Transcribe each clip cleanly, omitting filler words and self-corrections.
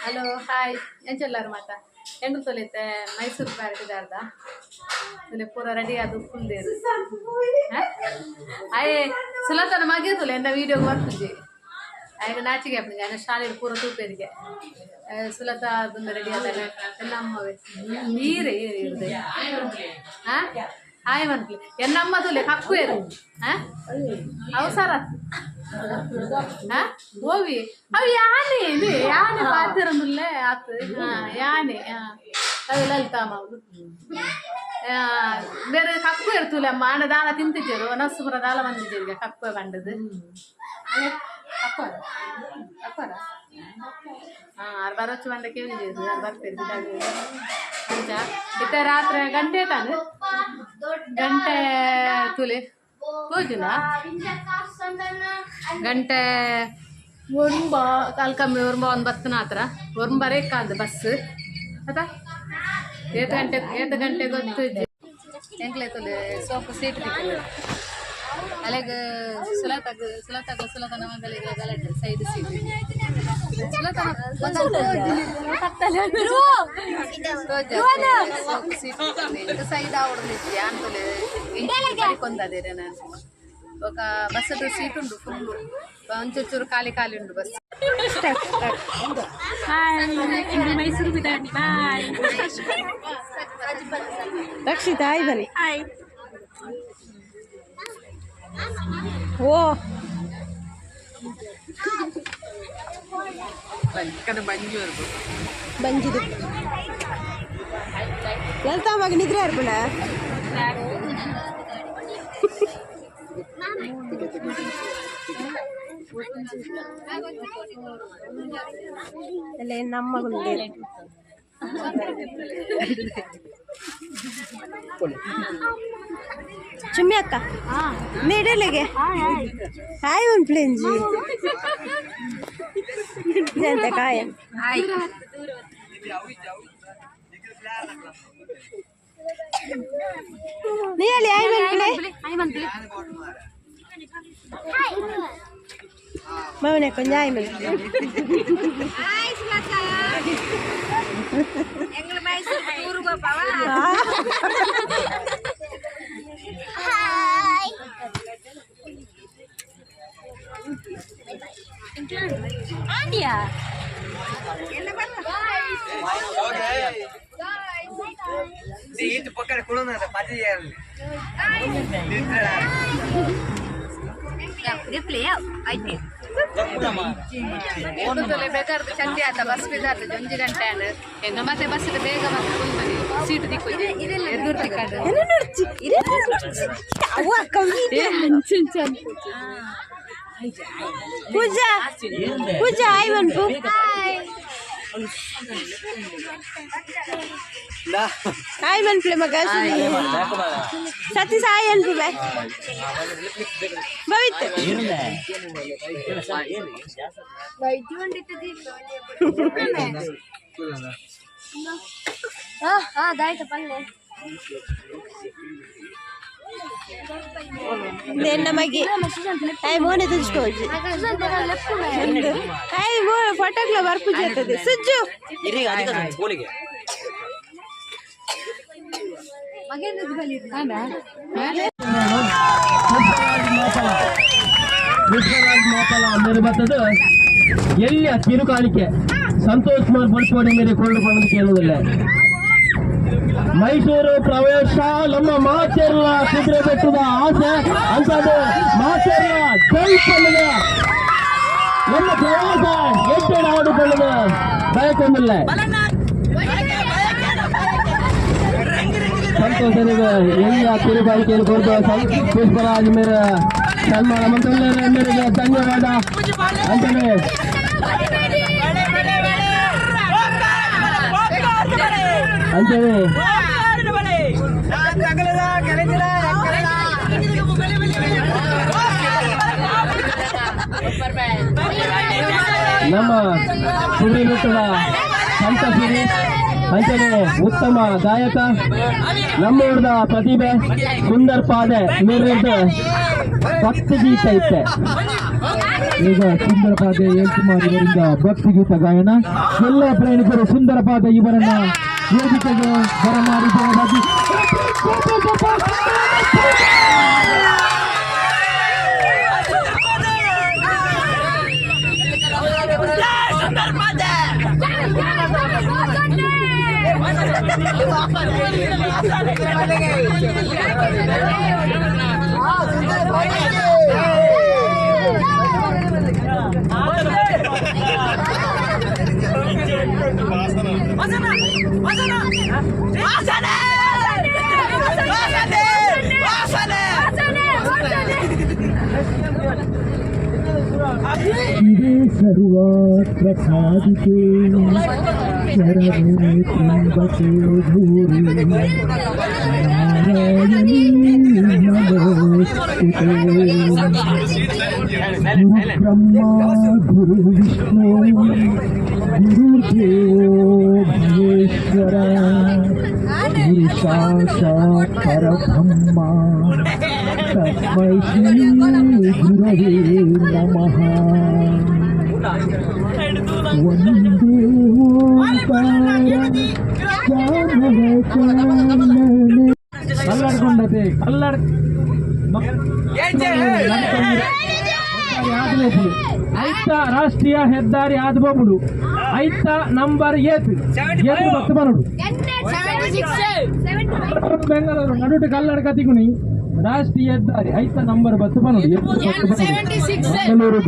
Hello hi ಎಂಚೆಲ್ಲಾರು ಮಾತ ಹೆಂಗ್ ತೊಲಿತೆ ಮೈಸೂರು ಪ್ಯಾರಟಿದಾರ್ದ ತೊಲೆ ಪೂರ ರೆಡಿ ಅದು ಫುಲ್ ದೇರು ಆಯೆ ಸುಲತನ ಮಗ ತೊಲೆ ಎಂದ ವೀಡಿಯೋಗೆ ಬರ್ತದೆ ಆಯ್ಕೆ ನಾಚಿಗೆ ಅಪ್ಪನಿಗೆ ಆಯ್ನ ಶಾಲೆಗೆ ಪೂರ ತೂಪೇರಿಗೆ ಸುಲತ ಅದೊಂದು ರೆಡಿ ಆದಾಗ ಎನ್ನಮ್ಮವೇ ನೀರೇ ಇರುದೆ ಹಾಂ ಆಯ್ ಮನ್ಕ್ಲಿ ಎನ್ನಮ್ಮ ತೊಲೆ ಕಕ್ಕು ಏರು ಹಾಂ ಅವಸರ ಹೋಗಿ ಅವು ಯಾನೆ ಇದು ಯಾನೆ ಪಾತಿರೊಂದುಲ್ಲೇ ಆತು ಯಾನೆ ಅದು ಲಲಿತಾಮ ಅವರು ಬೇರೆ ಕಕ್ಕು ಇರ್ತೂಲೆ ಅಮ್ಮ ಆನೆ ದಾನ ತಿಂತಿದ್ದೇರು ನಸುಪುರ ದಾಲ ಬಂದಿದ್ದೇರಿಗೆ ಕಕ್ಕು ಕಂಡದು ಅಪ್ಪರ ಅಪ್ಪರ ಅವ್ರು ಬರೋಚ್ಚು ಬಂದ ಕೇಳಿದ್ದೇರು ಯಾರು ಬರ್ತೀರಿ ಅಂಚ ಇತ್ತ ರಾತ್ರಿ ಗಂಟೆ ತಾನು ಗಂಟೆ ತುಲೆ ಹೋಗಿಲ್ಲ ಗಂಟೆ ಒಂಬ ಕಾಲ್ಕಮ್ಮಿ ಒಂಬ ಒಂದು ಬತ್ತನ ಹತ್ರ ಒಂಬರೇ ಕಾಲ್ದು ಬಸ್ ಆಯ್ತಾ ಏತು ಗಂಟೆ ಗೊತ್ತು ಎಂಕ್ಲೈತಲ್ಲಿ ಸೋಪು ಸೀಟ್ ಬಿಟ್ಟು ಅಲೆಗೆ ಸುಲತನ ಮಗಳಿಗೆ ಗಲಾಟೆ ಸೈಡ್ ಸೀಟ್ ಸೈಡ್ ಆವಡ್ಲಿಕ್ಕೆ ಅಂತಲೇ ಕೊಂದದೇರೆ ನಾನು ఒక బస్సు సీట్ ఉండు ఫుల్ ಒಂಚೂರು ಖಾಲಿ ಖಾಲಿ ಉಂಡು ಬಸ್ ಮೈಸೂರು ಬಿಡಾಡಿ ಬಾಯ್ ರಕ್ಷಿತಾ ಹಾಯ್ ಬನ್ನಿ ಹಾಯ್ ಓ ಬಂಜಿದು ಲಲಿತಾ ಮಗ ನಿದ್ರೆ ಇರ್ಬೇಡ ಅಲ್ಲೇ ನಮ್ಮ ಮಗುಂದೆ ಚುಮ್ಮಿ ಅಕ್ಕ ಮೇಡಲೆಗೆ ಹಾಯ್ ಒಂದು ಪ್ಲೇಂಜಿ ಎಂತ ಕಾಯ ನೀ ಅಲ್ಲಿ ಹಾಯ್ ಮಂತ್ಲಿ ಮೌನೆ ಕೊಂಜಾಯ್ ಮಂತ್ಲಿ ಎಂಗ್ಲ ಮೈಸೂರು ಟೂರ್ ಗೋಪಾವ ಹಾಯ್ ಆಂಡಿಯಾ ಎಲ್ಲ ಬರ್ತಾ ಇದು ಪಕ್ಕದ ಕುಳನ ಪಾತಿ ಬೇಕಾದ್ರೆ ಚಂದಿ ಆತ ಬಸ್ ಬಿದ್ದಾತ ಒಂಜಿ ಗಂಟೆ ಹೆಂಗ ಮತ್ತೆ ಬಸ್ ಬೇಗ ಮತ್ತೆ ಸೀಟ್ ದಿಕ್ಕು ಪೂಜಾ ಪೂಜಾ ಆಯ್ ಬಂತು ಹಾಯ್ ಮನ್ಪ್ಲೆ ಮಗ ಸತಿ ಸಾಯ್ ಅನ್ಪುಲೆ ಭವಿತ್ ದಾಯ್ತ ಪಲ್ಲೆ ನಮಗೆ ಹಾಯ್ ಮೋನೆ ತುಜ್ಕೋಜಿ ಹಾಯ್ ಮೋ ಫೋಟೋಗ್ಲ ಬರ್ಪುಜಿ ಆಗ್ತದೆ ಸುಜ್ಜು ಬರ್ತದ ಎಲ್ಲಿಯ ಕಿರುಕಾಣಿಕೆ ಸಂತೋಷ್ ಕುಮಾರ್ ಬಳ್ಕೋಡಿ ಮೇಲೆ ಕೊಳ್ಳುಕೊಳ್ಳಲು ಕೇಳುವುದಿಲ್ಲ ಮೈಸೂರು ಪ್ರವೇಶ ನಮ್ಮ ಮಾಚೇರ್ಲ ಕುದುರೆ ಬೆಟ್ಟದ ಆಸೆ ಅಂತದ್ದು ಮಾಚೇರ್ಲ ಜೈಪಲ್ಲಿದ ನಮ್ಮ ಪ್ರವಾಸ ಎಟ್ಟೆಡ ಆಡಿಕೊಳ್ಳಲು ಬಯಕೊಂದಿಲ್ಲ ಸಂತೋಷನಿಗೆ ಎಲ್ಲ ಕಿರುಕಾಣಿಕೆಯನ್ನು ಕೊಟ್ಟು ಪುಷ್ಪರಾಜ್ ಮೇರೆ ಸನ್ಮಾನ ಮಂತ್ರಿಗಳ ಮೇರೆಗೆ ಧನ್ಯವಾದ ಅಂತಲೇ ಅಂತೇಳಿ ನಮ್ಮ ಕುದುರೆ ಬೆಟ್ಟದ ಸಂತಸಿರಿ ಅಂಚನೆ ಉತ್ತಮ ಗಾಯಕ ನಮ್ಮೂರದ ಪ್ರತಿಭೆ ಸುಂದರ್ ಪಾದೆ ಮೇರೆ ಭಕ್ತಿ ಗೀತ ಇತ್ತೆ ಈಗ ಸುಂದರ ಪಾದೆ ಹೇಳ್ಕುಮಾರ್ ಇವರಿಂದ ಭಕ್ತಿಗೀತ ಗಾಯನ. ಎಲ್ಲ ಪ್ರಯಾಣಿಕರು ಸುಂದರ ಪಾದೆ ಇವರನ್ನ ವೇದಿಕೆಗೆ ಬರಮಾಡಿದ್ದಾರೆ. सर्वात्र साधिके शरणे त्र्यंबके गौरी नारायणी नमोस्तुते. गुरु ब्रह्मा गुरु विष्णु गुरुदेवो महेश्वर गुरु साक्षात् परब्रह्मा तस्मै श्री गुरवे नमः. वन्दे ಕಲ್ಲಡ್ಕೊಂಡತೆ ಐತ ರಾಷ್ಟ್ರೀಯ ಹೆದ್ದಾರಿ ಆದ್ಬೋಬುಡು ಐತ ನಂಬರ್ ಏತ್ ಬತ್ತು ಬರೋಡು ಬೆಂಗಳೂರು ನಡುಟು ಕಲ್ಲಡ ಕತಿಗುಣಿ ರಾಷ್ಟ್ರೀಯ ಹೆದ್ದಾರಿ ಐತ ನಂಬರ್ ಬತ್ತು ಬರೋಡು ಬೆಂಗಳೂರು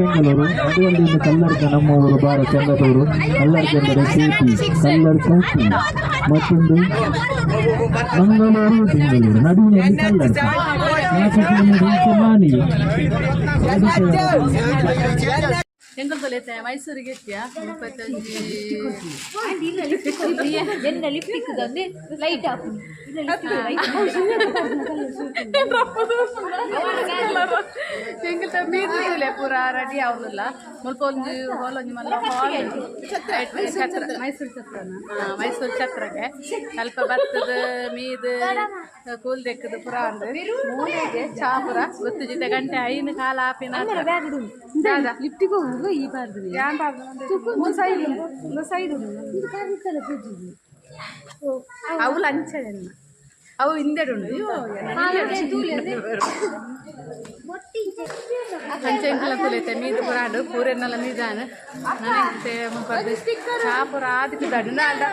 ಅದುವಲ್ಲಿಂದ ಕಲ್ಲಡ್ಕ ನಮ್ಮವರು ಬಾರ ಚಂದದವರು ಕಲ್ಲಡ್ಕ ಎಂದರೆ ಸೇತಿ ಕಲ್ಲಡ್ಕ ಮತ್ತೊಂದು ಮಂಗಳೂರು ಬೆಂಗಳೂರು ನಡುವಿನಲ್ಲಿ ಕಲ್ಲಡ್ಕ 4 ಕಿಲೋಮೀಟರ್ ಮಾನಿ. ಎಂಗಲ್ ತೊಲೆತೆ ಮೈಸೂರಿಗೆ ಎತ್ತಿಯಾ 25 ಮೀದುಲೆ ಪೂರ ರೆಡಿ ಆവുന്നിಲ್ಲ ಮುಲ್ಪ ಒಂದು ಹೋಲೊಂಜಿ ಮಲ್ಲ ಛತ್ರ ಮೈಸೂರು ಛತ್ರನ ಮೈಸೂರು ಛತ್ರಗೆ ಸ್ವಲ್ಪ ಭತ್ತದ ಮೀದು ಕೂಲ್ ದೆಕ್ಕದು ಪುರ ಅಂದ್ರೆ ಮೂಲೆಗೆ ಚಾಪುರ ಗೊತ್ತು ಜೊತೆ ಗಂಟೆ ಐನು ಕಾಲ ಆಪಿನ ಲಿಫ್ಟಿಗೆ ಹೋಗುವ ಈ ಬಾರ್ದು ಸೈಡ್ ಅವು ಲಂಚ ಅವು ಹಿಂದೆಡು ಅಂಚೆಂಕಲ ತುಲೈತೆ ಮೀದು ಪುರಾಡು ಪೂರೆನ್ನಲ್ಲ ಮೀದಾನ ನನಗೆ ಚಾಪುರ ಆದಿಕ್ಕೆ ದಡ್ಡ ಅಡ್ಡ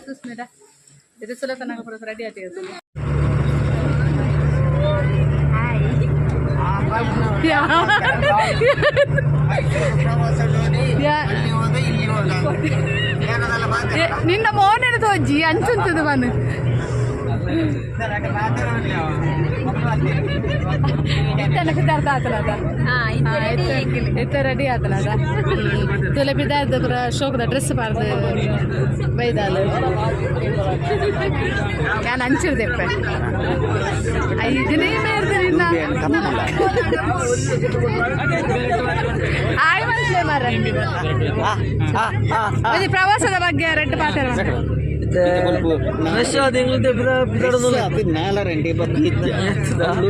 ಸುಸ್ಮಿಡ ಇದು ಸುಲ ತನಕ ಪುರ ರೆಡಿ ಆಗ್ತದೆ. ನಿನ್ನ ಮೋನೆನ ತೋಜಿ ಅಂಚುಂತದು ಬನ್ನು ರೆಡಿ ಆತಲದ ತುಲೆ ಬಿದ್ದಾರ್ದ ಪುರ ಶೋಕದ ಡ್ರೆಸ್ ಪಾರ್ದು ಬೈದಾಲ ನಾನು ಹಂಚಿರ್ದೆಪ್ಪೆ 5 ದಿನ ಇರ್ತೀನಿ ಆಯ್ ಮನ್ಸಲೆ ಮಾರ ಪ್ರವಾಸದ ಬಗ್ಗೆ ರೆಡ್ ಪಾತ್ರ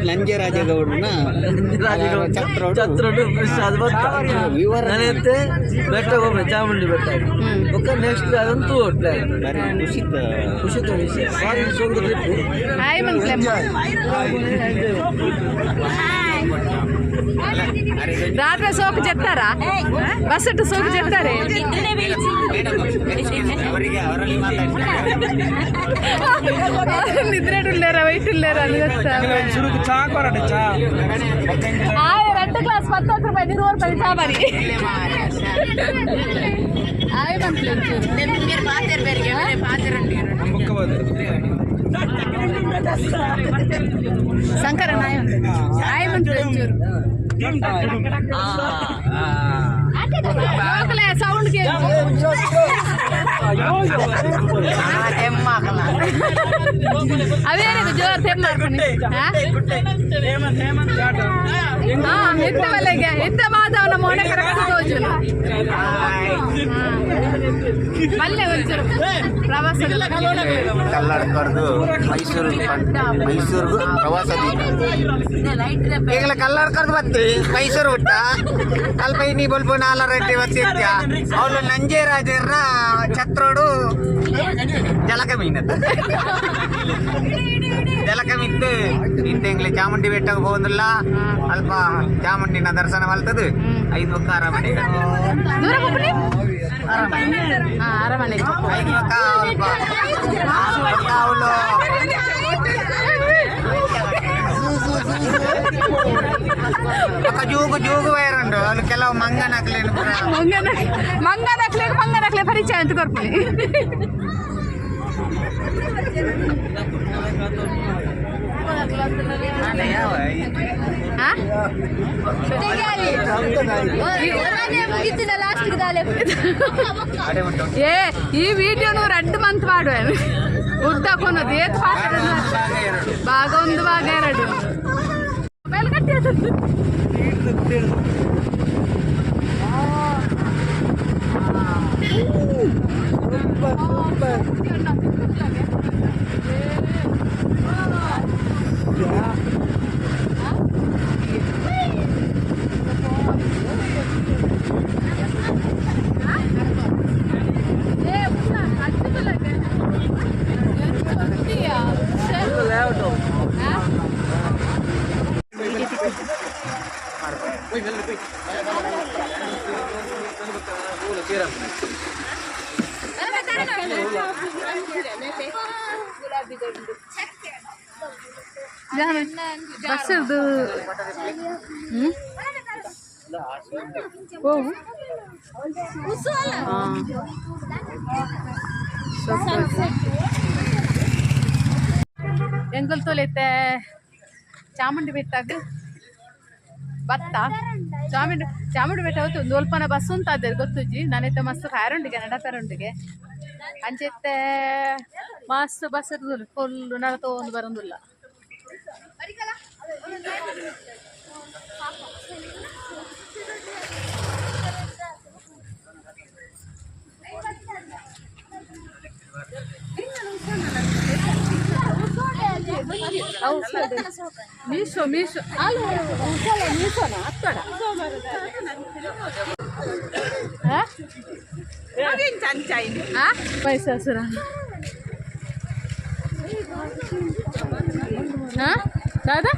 ನಂಜರಾಜಗೌಡನ ಬೆಟ್ಟ ಹೋಗ್ರೆ ಚಾಮುಂಡಿ ಬೆಟ್ಟ ನೆಕ್ಸ್ಟ್ ಅದಂತೂ ಖುಷಿ ಆಯ್ ಮನ್ಸಲೆ రాత్రి సోకు చెప్తారా బస్సు సోకు చెప్తారే నిద్రేటు లేరా వెయిట్ లేరా అని రెండు గ్లాస్ 10 రూపాయలు 20 రూపాయలు చా మరి శంకర నాయ సౌండ్ ಅವೇ ಜೋರ್ ತೆಗ್ ಮಾಡ್ಕೊಂಡು ಎಂತ ಬೆಲೆಗೆ ಎಂತ ಮಾಧವನ ಮೊಣೆ ಕರೆಕ್ಟ್ ತೋಜುನು ಮಲ್ಲೆ ಒಂಚೂರು ಪ್ರವಾಸ ಕಲ್ಲಡ್ಕರ್ದು ಮೈಸೂರಿಗೂ ಪ್ರವಾಸ ಈಗಲ ಕಲ್ಲಡ್ಕರ್ದು ಬತ್ತಿ ಮೈಸೂರು ಬಿಟ್ಟ ಅಲ್ಪ ಇನ್ನಿ ಬಲ್ಪು ನಾಲ ರೆಡ್ಡಿ ಬತ್ತಿರ್ತ್ಯ ಅವಳು ನಂಜೆ ರಾಜರ ಛತ್ರೋಡು ಜಲಕ ಮೀನದ ಜಲಕ ಮಿತ್ತು ಇಂಟೆಂಗ್ಲೆ ಚಾಮುಂಡಿ ಬೆಟ್ಟಕ್ಕೆ ಹೋಗುದಿಲ್ಲ ಅಲ್ಪ ಚಾಮುಂಡಿನ ದರ್ಶನ ಮಲ್ತದು 5 ಒಕ್ಕ ಅರಮನೆ ಅರಮನೆ 5 ಒಕ್ಕ ಅವಳು ಜೂಗು ವೈರಂಡು ಅವಳು ಕೆಲವು ಮಂಗನಕ್ಲೇನು ಮಂಗನಕ್ಲೆ ಪರಿಚಯ ಅಂತ ಕೊಡ್ತೀನಿ ಏ ಈ ವಿಡಿಯೋನು 2 ಮಂತ್ ಮಾಡುವೆ ಉದ್ದಕ್ಕೊಂದು ಏತ್ ಭಾಗ 1 ಭಾಗ 2 ಮೊಬೈಲ್ ಕಟ್ಟಿ ಬಸ್ಸದು ಹೋಗು ಎಂಗಲ್ ತೊಲೆತ್ತೆ ಚಾಮುಂಡಿ ಬೆಟ್ಟಾಗ ಬತ್ತ ಚಾಮುಂಡಿ ಬೆಟ್ಟ ಹೊತ್ತು ಒಂದು ಒಲ್ಪನ ಬಸ್ ಅಂತ ಅದೇ ಗೊತ್ತುಜ್ಜಿ ನಾನೈತೆ ಮಸ್ತ್ ಫ್ಯಾರುಂಡಿಗೆ ನಡಪೆರುಂಡಿಗೆ ಅಂಚೆತ್ತೆ ಮಸ್ತ್ ಬಸ್ ಇರ್ತದೆ ಫುಲ್ ನಡತೊಂದು ಬರೋದಿಲ್ಲ ಮೀಶೋ ಮೀಶೋನ ಹತ್ತಡ ಪೈಸಾಸುರ దాదా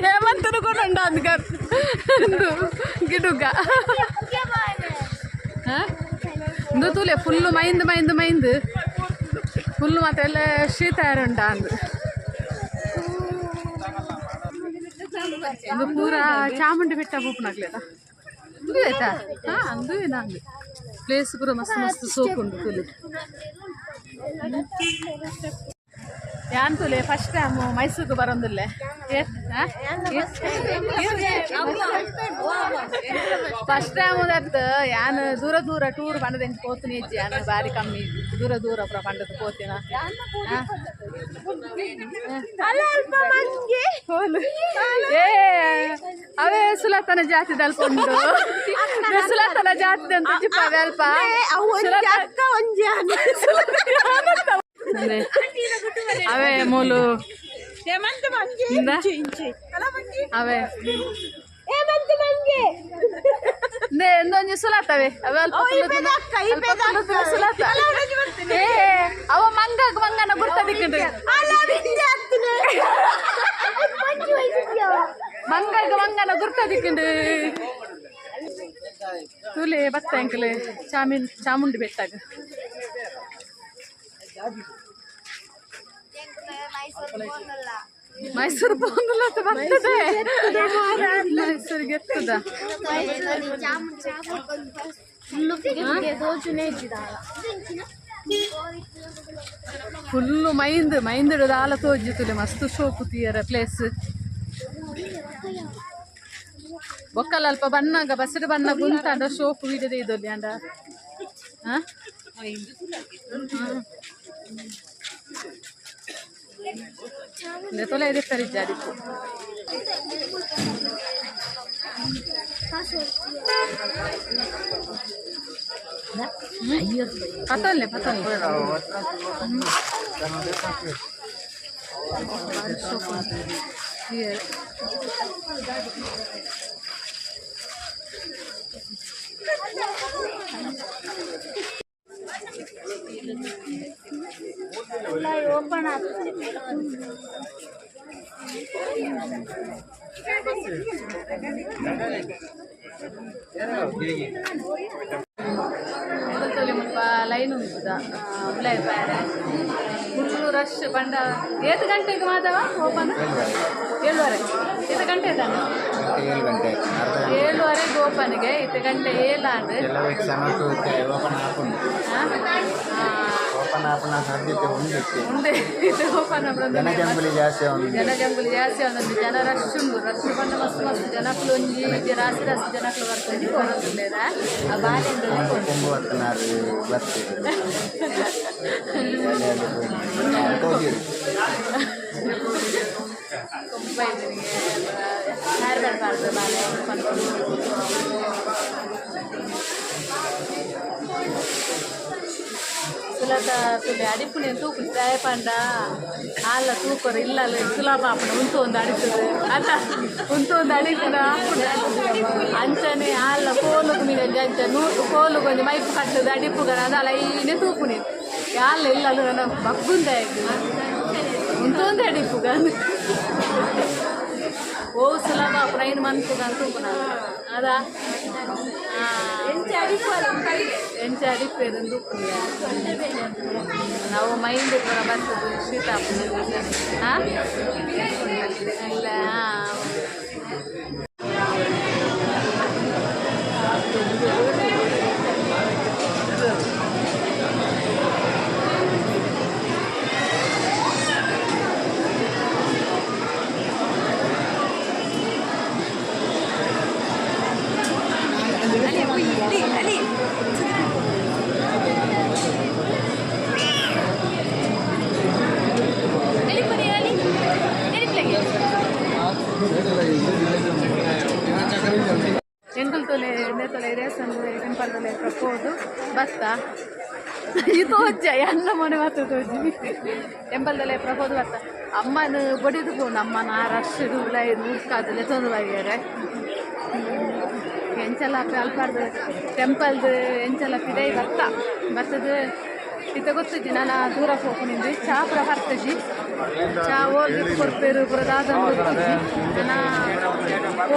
ఏమంటారు కూడా ఉండదు గారు గిడుగా ತೂಲೆ ಫುಲ್ಲು ಮೈಂದು ಫುಲ್ಲು ಮತ್ತೆಲ್ಲ ಶೀತ ಉಂಟಾಂದು ಇದು ಪೂರ ಚಾಮುಂಡಿ ಬೆಟ್ಟ ಬೂಪನಾಗ್ಲೇದ ಆಯ್ತಾ ಅಂದು ನಂದು ಪ್ಲೇಸ್ ಪೂರ ಮಸ್ತ್ ಮಸ್ತ್ ಸೋಕುಂಡು ತೂಲೆ ಯಾನ್ ತುಲೆ ಫಸ್ಟ್ ಟೈಮ್ ಮೈಸೂರಿಗೆ ಬರೋದಿಲ್ಲ ಫಸ್ಟ್ ಟೈಮ್ ಅದತ್ತು ಯಾನ್ ದೂರ ಟೂರ್ ಬಂದದ ಹೆಂಗೆ ಹೋಗ್ತೀನಿ ಅಜ್ಜಿ ಯಾನ್ ಬಾರಿ ಕಮ್ಮಿ ದೂರ ಪುರ ಬಂದದ್ದು ಹೋಗ್ತೀನ ಏ ಅವೇ ಸುಲತನ ಜಾತಿ ದಲ್ಕೊಂಡು ಸುಲತನ ಜಾತಿ ಅಂತ ಚಿಪ್ಪವೆ ಅಲ್ಪ అవే మూలు అవే ಸುಲಾತವೆ ಅವೇ ಅವ ಮಂಗನ ಗುರ್ತದಿಕ್ಕಿಂಡ್ರಿ ಮಂಗನ ಗುರ್ತದಿಕ್ಕಿಂಡು ತುಲೆ ಬತ್ತ ಅಂಕಲ್ ಚಾಮುಂಡಿ ಬೆಟ್ಟಾಗ ಮೈಸೂರು ಪೋಂಗಲ್ಲ ಬರ್ತದೆ ಮೈಸೂರಿಗೆ ಎತ್ತದ ಫುಲ್ಲು ಮೈಂದು ದಾಲ ತೋಜಿತುಲೆ ಮಸ್ತ್ ಶೋಕು ತೀಯರ ಪ್ಲೇಸ್ ಬೊಕ್ಕಲ್ಲ ಅಲ್ಪ ಬಣ್ಣಾಗ ಬಸ್ಸು ಬಣ್ಣ ಗುಂತ ಶೋಕು ವಿಡಿಯೋದ ಇದೊಲ್ಲಿ ಅಂಡ ತೊಲೆ ಇದೆ ಫ್ರಿಜ್ ಅದಕ್ಕೆ ಪತಲ್ಲೆ ಓಪನ್ ಆಗ್ತದೆ ಲೈನ್ ಉಂಟು ಉಲಾಯ್ ಪ್ಯಾರೆ ಫುಲ್ಲು ರಶ್ ಬಂಡ ಏತು ಗಂಟೆಗೆ ಮಾಧವ ಓಪನ್ 7:30 ಇದು ಗಂಟೆ ತಾನೆ 7:30 ಓಪನ್ಗೆ 8 ಗಂಟೆ ಏಲಾಂಡ್ ಜನಜಂಗುಳಿ ಜಾಸ್ತಿ ಒಂದೊಂದು ಜನ ರಶ್ ಉಂಡು ರಶ್ ಬಂದು ಮಸ್ತ್ ಜನಕ್ಕಳು ಒಂಜಿ ರಾಸಿ ಜನಕ್ಕಳು ಬರ್ತದೆ ಬರೋದಿಲ್ಲ ಆ ಬಾಲ್ಯ ಹೇರ್ಬಾರ್ದು ಬಾಲ್ಯ ಸುಲಭ ತುಲೆ ಅಡಿಪುಣಿ ತೂಕು ಚಾಯ ಪಂಡ ಹಾಲ ತೂಕರು ಇಲ್ಲ ಸುಲಭ ಆಪಣ ಉಂಟು ಒಂದು ಅಡಿತದೆ ಅಲ್ಲ ಉಂಟು ಒಂದು ಅಡಿತದ ಅಂಚನೆ ಹಾಲ ಕೋಲುಗು ಮೀನು ಅಂಚ ಕೋಲು ಕೊಂಚ ಮೈಪು ಕಟ್ಟದು ಅಡಿಪುಗನ ಅದಲ್ಲ ಈನೇ ತೂಪುಣಿ ಹಾಲ ಇಲ್ಲ ನನ್ನ ಬಗ್ಗುಂದ ಉಂಟು ಒಂದು ಅಡಿಪುಗ ಓ ಸುಲಭ ಪ್ರೈನ್ ಮನ್ಪುಗ ತೂಪುನ ಅದಾ ಎಂಚ ಅಡಿಪೇರು ನಾವು ಮೈಂಡ್ ಪುರ ಬರ್ತದೆ ಶೀತ ಹಾಂ ಇಲ್ಲ ಎಂಕಲ್ ತೊಲೆ ಎಣ್ಣೆ ತೊಲೆ ರೇಸನ್ ಟೆಂಪಲ್ ತೊಲೆ ಪ್ರಪೋದು ಬತ್ತ ಇದು ಹೊಜ್ಜ ಎಲ್ಲ ಮನೆ ಮಾತ್ರ ತೋಜಿ ಟೆಂಪಲ್ ತೊಲೆ ಪ್ರಪೋದು ಬತ್ತ ಅಮ್ಮನ ಬಡಿದು ಪೋನು ಅಮ್ಮನ ರಶ್ದು ಉಲಾಯಿದು ಉಟ್ಕಾದಲ್ಲೇ ತೊಂದು ಬಾಗ್ಯಾರೆ ಎಂಚೆಲ್ಲ ಅಲ್ಪಾರ್ದು ಟೆಂಪಲ್ದು ಎಂಚೆಲ್ಲ ಪಿದೈ ಬತ್ತದು ಇತ್ತ ಗೊತ್ತಿದ್ದಿ ನಾನು ದೂರ ಹೋಗ್ಕೊಂಡಿದ್ದೆ ಚಾ ಪುರ ಬರ್ತಜಿ ಚಾ ಹೋಗಿ ಕೊಡ್ಪೇರು ಪುರ ದಾದಂದು ಜನ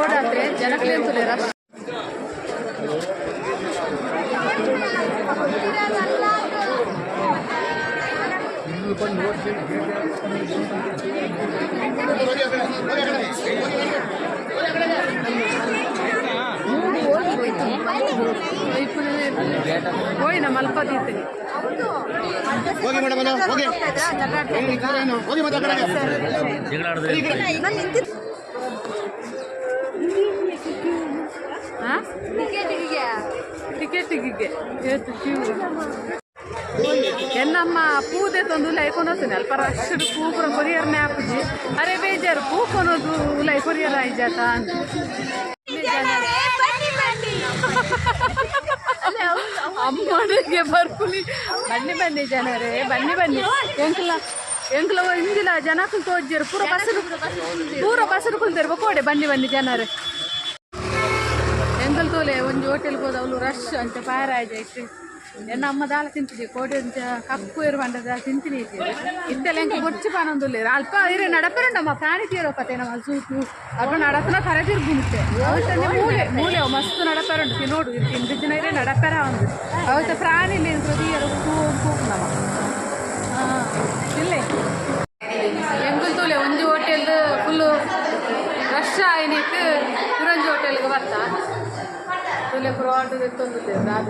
ಓಡಾದ್ರೆ ಜನಕ್ಲೇ ತುಲೆ ರಶ್ ಹೋಯ್ ನಮ್ಮ ಅಲ್ಪದೀತೆ ಹೋಗಿ ಮೇಡಮ್ ಹೋಗಿ ಹೋಗಿ ಟಿಕೆಟಿಗೆ ಎನ್ನಮ್ಮ ಪೂದೆ ತಂದು ಉಲಾಯಿ ಕೊನೋತೀನಿ ಅಲ್ಪ ರಶ್ದು ಪೂ ಪುರ ಕೊರಿಯರ್ನೇ ಹಾಪುಜಿ ಅರೆ ಬೇಜಾರು ಪೂ ಕೊನೋದು ಉಲಾಯಿ ಕೊರಿಯರ್ ಆಯ್ಜಾತ ಅಂತ ಅಮ್ಮನಿಗೆ ಬರ್ಕುಲಿ ಬನ್ನಿ ಜನರೇ ಬನ್ನಿ ಎಂಕ್ಲ ಇಂದಿಲ್ಲ ಜನಕ್ಕೂ ತೋಜ್ಜರು ಪೂರ ಬಸರು ಕುಲ್ದಿರ್ಬೇಕು ಕೋಡೆ ಬನ್ನಿ ಜನರೇ ಎಂಕಲ್ ತೋಲೆ ಒಂದು ಹೋಟೆಲ್ಗೆ ಹೋದ ಅವಳು ರಶ್ ಅಂತ ಪಾರಾಯ್ಜ ಇಟ್ಟು ಎನ್ನ ಅಮ್ಮ ದಾಲ ತಿಂತಿದ್ದೆ ಕೋಡೆ ಒಂಚ ಕಪ್ಪು ಇರು ಬಂಡದ ತಿಂತೀನಿ ಇತ್ತೆಲ್ಲ ಎಂಕ ಬೊಚ್ಚಿ ಪಾನೊಂದುಲ್ಲ ಅಲ್ಪ ಇರೇ ನಡಪೆರಂಡಮ್ಮ ಪ್ರಾಣಿ ತೀರೋ ಕತೆ ನಮ್ಮ ಸೂಟು ಅಲ್ಪ ನಡಪನ ಕರೆದಿರ್ಗುಂಟೆ ಅವತ್ತನ್ನೇ ಮೂಲೆ ಮಸ್ತ್ ನಡಪೆರಂಡು ನೋಡು ಇಂದು ಜನ ಇರೇ ನಡಪೆರ ಒಂದು ಅವತ್ತ ಪ್ರಾಣಿಲಿ ಹೃದಯರು ಕೂಪು ನಮ್ಮ ಇಲ್ಲೇ ಎಂಕಲ್ ತೋಲೆ ಒಂಜಿ ಹೋಟೆಲ್ದು ಫುಲ್ಲು ರಶ್ ಆಯ್ನಿಟ್ಟು ಪುರಂಜಿ ಹೋಟೆಲ್ಗೆ ಬರ್ತಾ ತುಲೆ ಪುರ ಆರ್ಡರ್ ಎತ್ತೊಂದಿದ್ದೆ ದಾದ